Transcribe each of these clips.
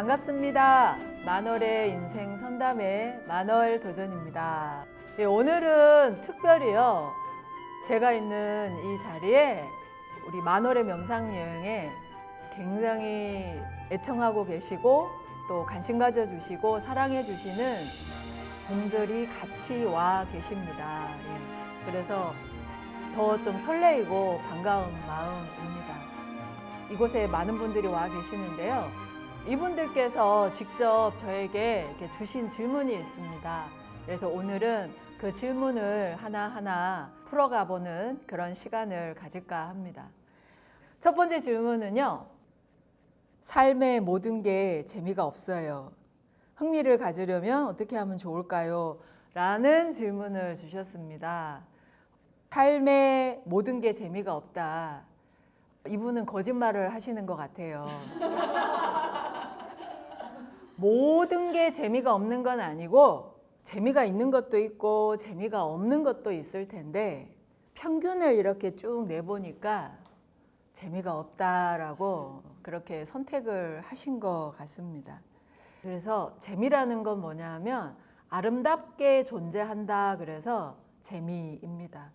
반갑습니다. 만월의 인생 선담의 만월 도전입니다. 네, 오늘은 특별히요. 제가 있는 이 자리에 우리 만월의 명상여행에 굉장히 애청하고 계시고 또 관심 가져주시고 사랑해주시는 분들이 같이 와 계십니다. 예, 그래서 더 좀 설레이고 반가운 마음입니다. 이곳에 많은 분들이 와 계시는데요. 이분들께서 직접 저에게 이렇게 주신 질문이 있습니다. 그래서 오늘은 그 질문을 하나하나 풀어가 보는 그런 시간을 가질까 합니다. 첫 번째 질문은요. 삶의 모든 게 재미가 없어요. 흥미를 가지려면 어떻게 하면 좋을까요? 라는 질문을 주셨습니다. 삶의 모든 게 재미가 없다. 이분은 거짓말을 하시는 것 같아요. 모든 게 재미가 없는 건 아니고 재미가 있는 것도 있고 재미가 없는 것도 있을 텐데 평균을 이렇게 쭉 내보니까 재미가 없다라고 그렇게 선택을 하신 것 같습니다. 그래서 재미라는 건 뭐냐 하면 아름답게 존재한다 그래서 재미입니다.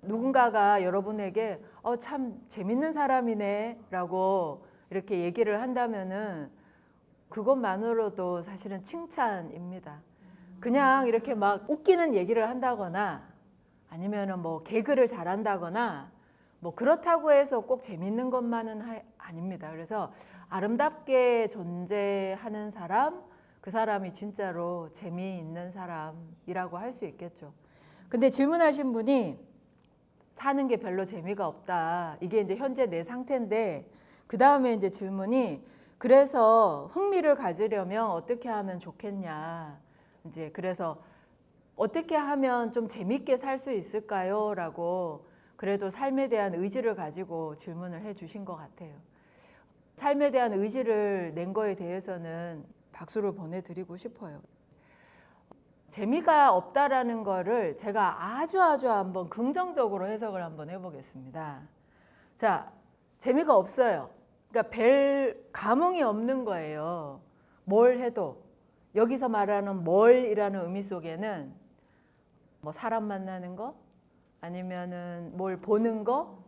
누군가가 여러분에게 참 재밌는 사람이네 라고 이렇게 얘기를 한다면은 그것만으로도 사실은 칭찬입니다. 그냥 이렇게 막 웃기는 얘기를 한다거나 아니면은 뭐 개그를 잘한다거나 뭐 그렇다고 해서 꼭 재밌는 것만은 아닙니다. 그래서 아름답게 존재하는 사람, 그 사람이 진짜로 재미있는 사람이라고 할 수 있겠죠. 근데 질문하신 분이 사는 게 별로 재미가 없다. 이게 이제 현재 내 상태인데 그 다음에 이제 질문이 그래서 흥미를 가지려면 어떻게 하면 좋겠냐. 이제 그래서 어떻게 하면 좀 재밌게 살 수 있을까요? 라고 그래도 삶에 대한 의지를 가지고 질문을 해 주신 것 같아요. 삶에 대한 의지를 낸 거에 대해서는 박수를 보내드리고 싶어요. 재미가 없다라는 거를 제가 아주 한번 긍정적으로 해석을 한번 해보겠습니다. 자, 재미가 없어요. 그러니까 별 감흥이 없는 거예요. 뭘 해도. 여기서 말하는 뭘이라는 의미 속에는 뭐 사람 만나는 거, 아니면은 뭘 보는 거,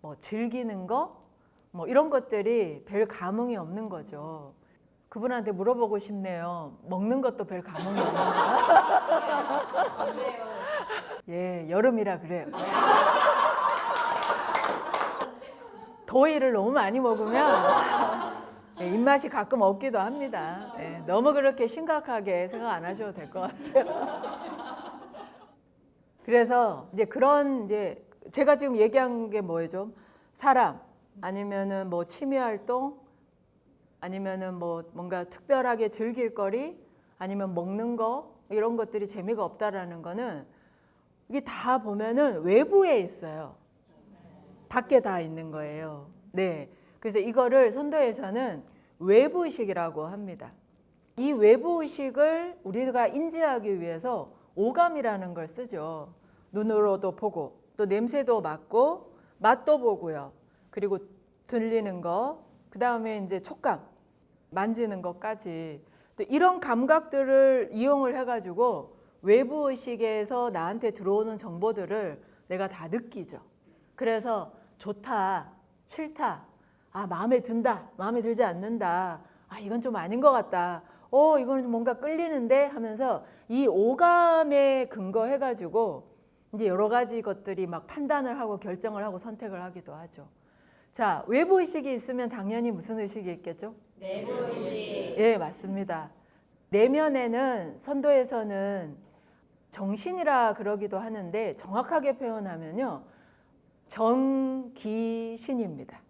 뭐 즐기는 거, 뭐 이런 것들이 별 감흥이 없는 거죠. 그분한테 물어보고 싶네요. 먹는 것도 별 감흥이 없는가? 예, 여름이라 그래요. 더위를 너무 많이 먹으면 입맛이 가끔 없기도 합니다. 예, 너무 그렇게 심각하게 생각 안 하셔도 될 것 같아요. 그래서 이제 그런 이제 제가 지금 얘기한 게 뭐예요? 사람 아니면은 뭐 취미 활동 아니면은 뭐 뭔가 특별하게 즐길 거리 아니면 먹는 거 이런 것들이 재미가 없다라는 거는 이게 다 보면은 외부에 있어요. 밖에 다 있는 거예요. 네. 그래서 이거를 선도에서는 외부 의식이라고 합니다. 이 외부 의식을 우리가 인지하기 위해서 오감이라는 걸 쓰죠. 눈으로도 보고 또 냄새도 맡고 맛도 보고요. 그리고 들리는 거, 그다음에 이제 촉감, 만지는 것까지 또 이런 감각들을 이용을 해가지고 외부 의식에서 나한테 들어오는 정보들을 내가 다 느끼죠. 그래서 좋다, 싫다, 마음에 든다, 마음에 들지 않는다, 이건 좀 아닌 것 같다, 이건 좀 뭔가 끌리는데 하면서 이 오감에 근거해가지고 이제 여러 가지 것들이 막 판단을 하고 결정을 하고 선택을 하기도 하죠. 자, 외부 의식이 있으면 당연히 무슨 의식이 있겠죠? 내부 의식. 예, 맞습니다. 내면에는 선도에서는 정신이라 그러기도 하는데 정확하게 표현하면요. 정기신입니다.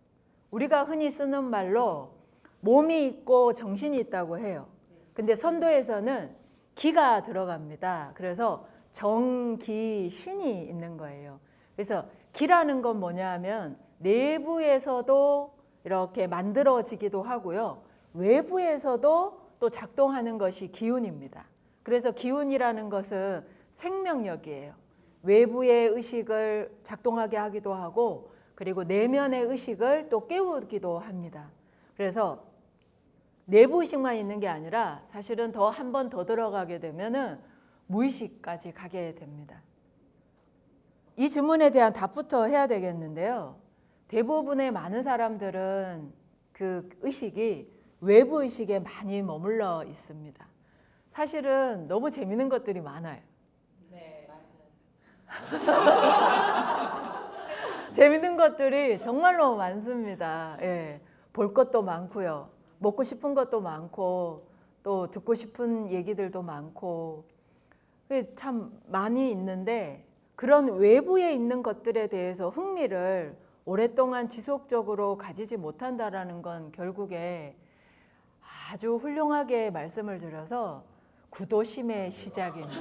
우리가 흔히 쓰는 말로 몸이 있고 정신이 있다고 해요. 근데 선도에서는 기가 들어갑니다. 그래서 정기신이 있는 거예요. 그래서 기라는 건 뭐냐 하면 내부에서도 이렇게 만들어지기도 하고요. 외부에서도 또 작동하는 것이 기운입니다. 그래서 기운이라는 것은 생명력이에요. 외부의 의식을 작동하게 하기도 하고 그리고 내면의 의식을 또 깨우기도 합니다. 그래서 내부 의식만 있는 게 아니라 사실은 더 한 번 더 들어가게 되면은 무의식까지 가게 됩니다. 이 질문에 대한 답부터 해야 되겠는데요. 대부분의 많은 사람들은 그 의식이 외부 의식에 많이 머물러 있습니다. 사실은 너무 재밌는 것들이 많아요. 네, 맞아요. 재밌는 것들이 정말로 많습니다. 예, 볼 것도 많고요. 먹고 싶은 것도 많고 또 듣고 싶은 얘기들도 많고 참 많이 있는데 그런 외부에 있는 것들에 대해서 흥미를 오랫동안 지속적으로 가지지 못한다라는 건 결국에 아주 훌륭하게 말씀을 드려서 구도심의 시작입니다.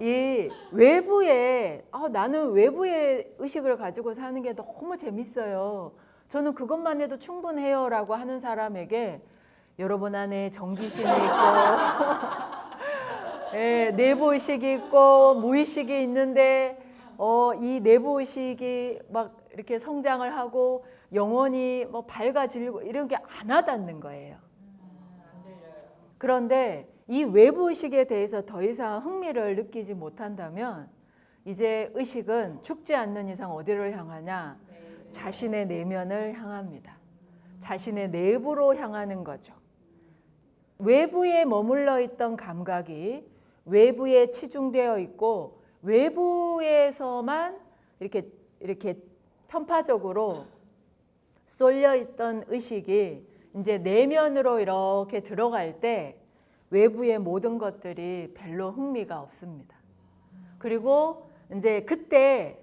이 외부에 나는 외부의 의식을 가지고 사는 게 너무 재밌어요. 저는 그것만 해도 충분해요 라고 하는 사람에게 여러분 안에 정기심이 있고 예, 내부의식이 있고 무의식이 있는데 이 내부의식이 막 이렇게 성장을 하고 영혼이 뭐 밝아지고 이런 게 안 와닿는 거예요. 안 들려요. 그런데 이 외부의식에 대해서 더 이상 흥미를 느끼지 못한다면 이제 의식은 죽지 않는 이상 어디를 향하냐? 자신의 내면을 향합니다. 자신의 내부로 향하는 거죠. 외부에 머물러 있던 감각이 외부에 치중되어 있고 외부에서만 이렇게 편파적으로 쏠려 있던 의식이 이제 내면으로 이렇게 들어갈 때 외부의 모든 것들이 별로 흥미가 없습니다. 그리고 이제 그때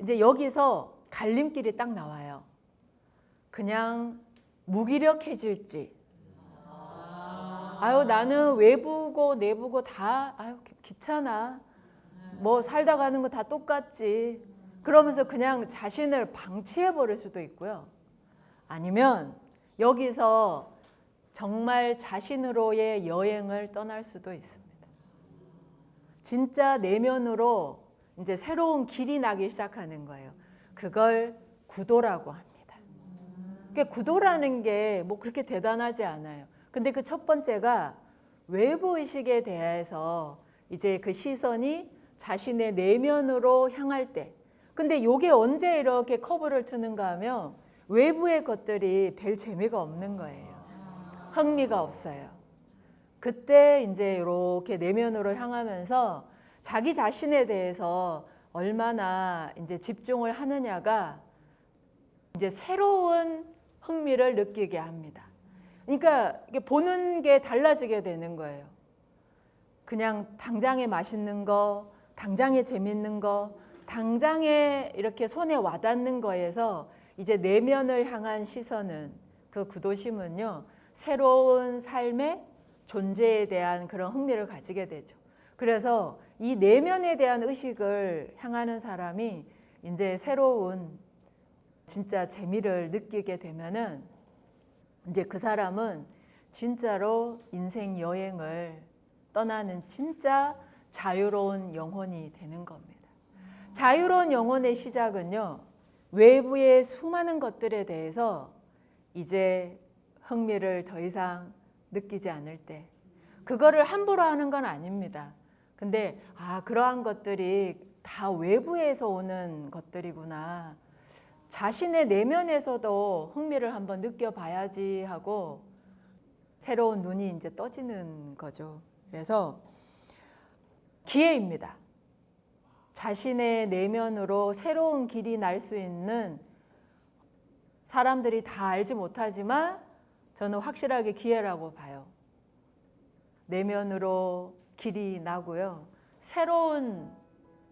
이제 여기서 갈림길이 딱 나와요. 그냥 무기력해질지. 나는 외부고 내부고 다 귀찮아. 뭐 살다 가는 거 다 똑같지. 그러면서 그냥 자신을 방치해 버릴 수도 있고요. 아니면 여기서 정말 자신으로의 여행을 떠날 수도 있습니다. 진짜 내면으로 이제 새로운 길이 나기 시작하는 거예요. 그걸 구도라고 합니다. 그러니까 구도라는 게 뭐 그렇게 대단하지 않아요. 근데 그 첫 번째가 외부 의식에 대해서 이제 그 시선이 자신의 내면으로 향할 때. 근데 이게 언제 이렇게 커브를 트는가 하면 외부의 것들이 별 재미가 없는 거예요. 흥미가 없어요. 그때 이제 이렇게 내면으로 향하면서 자기 자신에 대해서 얼마나 이제 집중을 하느냐가 이제 새로운 흥미를 느끼게 합니다. 그러니까 이게 보는 게 달라지게 되는 거예요. 그냥 당장에 맛있는 거, 당장에 재밌는 거, 당장에 이렇게 손에 와닿는 거에서 이제 내면을 향한 시선은 그 구도심은요. 새로운 삶의 존재에 대한 그런 흥미를 가지게 되죠. 그래서 이 내면에 대한 의식을 향하는 사람이 이제 새로운 진짜 재미를 느끼게 되면은 이제 그 사람은 진짜로 인생 여행을 떠나는 진짜 자유로운 영혼이 되는 겁니다. 자유로운 영혼의 시작은요. 외부의 수많은 것들에 대해서 이제 흥미를 더 이상 느끼지 않을 때 그거를 함부로 하는 건 아닙니다. 근데 그러한 것들이 다 외부에서 오는 것들이구나. 자신의 내면에서도 흥미를 한번 느껴봐야지 하고 새로운 눈이 이제 떠지는 거죠. 그래서 기회입니다. 자신의 내면으로 새로운 길이 날 수 있는 사람들이 다 알지 못하지만 저는 확실하게 기회라고 봐요. 내면으로 길이 나고요. 새로운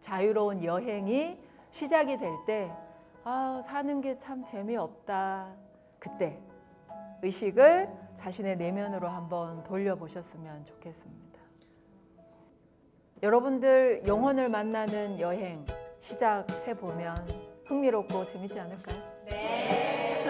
자유로운 여행이 시작이 될 때 사는 게 참 재미없다. 그때 의식을 자신의 내면으로 한번 돌려보셨으면 좋겠습니다. 여러분들 영혼을 만나는 여행 시작해보면 흥미롭고 재밌지 않을까요? 네.